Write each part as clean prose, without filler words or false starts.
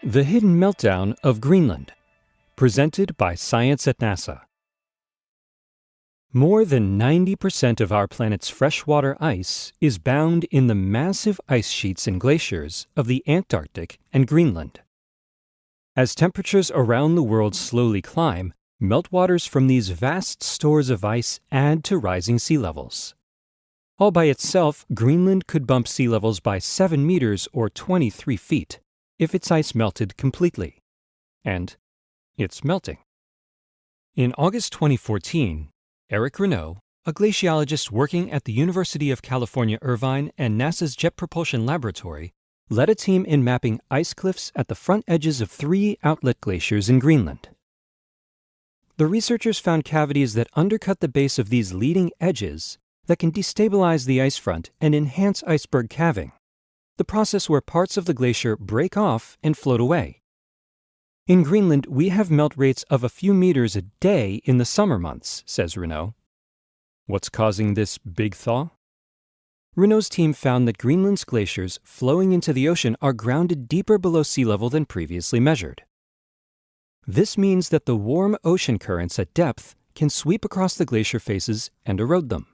The Hidden Meltdown of Greenland, presented by Science at NASA. More than 90% of our planet's freshwater ice is bound in the massive ice sheets and glaciers of the Antarctic and Greenland. As temperatures around the world slowly climb, meltwaters from these vast stores of ice add to rising sea levels. All by itself, Greenland could bump sea levels by 7 meters or 23 feet if its ice melted completely. And it's melting. In August 2014, Eric Renaud, a glaciologist working at the University of California, Irvine and NASA's Jet Propulsion Laboratory, led a team in mapping ice cliffs at the front edges of 3 outlet glaciers in Greenland. The researchers found cavities that undercut the base of these leading edges that can destabilize the ice front and enhance iceberg calving, the process where parts of the glacier break off and float away. In Greenland, we have melt rates of a few meters a day in the summer months, says Renaud. What's causing this big thaw? Renaud's team found that Greenland's glaciers flowing into the ocean are grounded deeper below sea level than previously measured. This means that the warm ocean currents at depth can sweep across the glacier faces and erode them.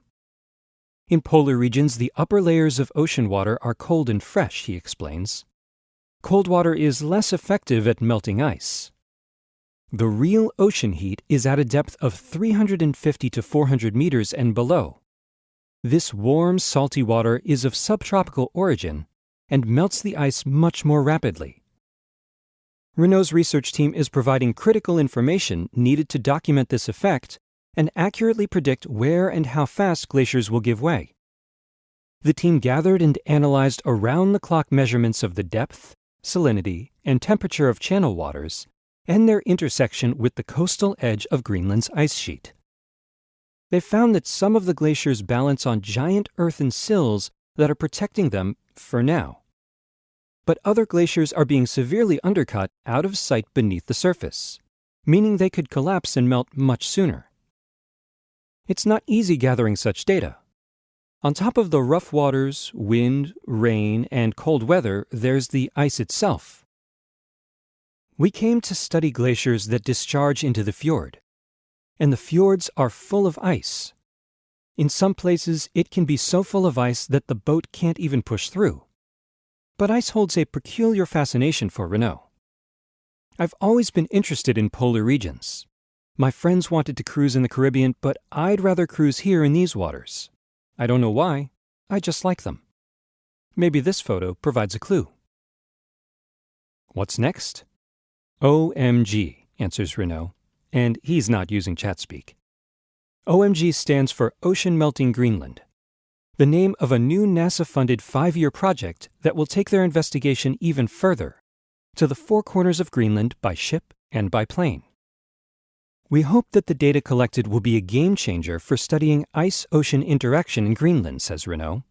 In polar regions, the upper layers of ocean water are cold and fresh, he explains. Cold water is less effective at melting ice. The real ocean heat is at a depth of 350 to 400 meters and below. This warm, salty water is of subtropical origin and melts the ice much more rapidly. Renaud's research team is providing critical information needed to document this effect and accurately predict where and how fast glaciers will give way. The team gathered and analyzed around-the-clock measurements of the depth, salinity, and temperature of channel waters and their intersection with the coastal edge of Greenland's ice sheet. They found that some of the glaciers balance on giant earthen sills that are protecting them for now. But other glaciers are being severely undercut out of sight beneath the surface, meaning they could collapse and melt much sooner. It's not easy gathering such data. On top of the rough waters, wind, rain, and cold weather, there's the ice itself. We came to study glaciers that discharge into the fjord, and the fjords are full of ice. In some places, it can be so full of ice that the boat can't even push through. But ice holds a peculiar fascination for Renaud. I've always been interested in polar regions. My friends wanted to cruise in the Caribbean, but I'd rather cruise here in these waters. I don't know why, I just like them. Maybe this photo provides a clue. What's next? OMG, answers Renaud, and he's not using chat speak. OMG stands for Ocean Melting Greenland, the name of a new NASA-funded 5-year project that will take their investigation even further, to the 4 corners of Greenland by ship and by plane. We hope that the data collected will be a game-changer for studying ice-ocean interaction in Greenland, says Renaud.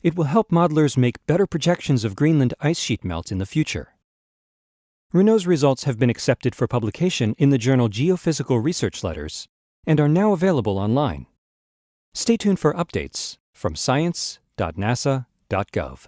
It will help modelers make better projections of Greenland ice sheet melt in the future. Renaud's results have been accepted for publication in the journal Geophysical Research Letters and are now available online. Stay tuned for updates from science.nasa.gov.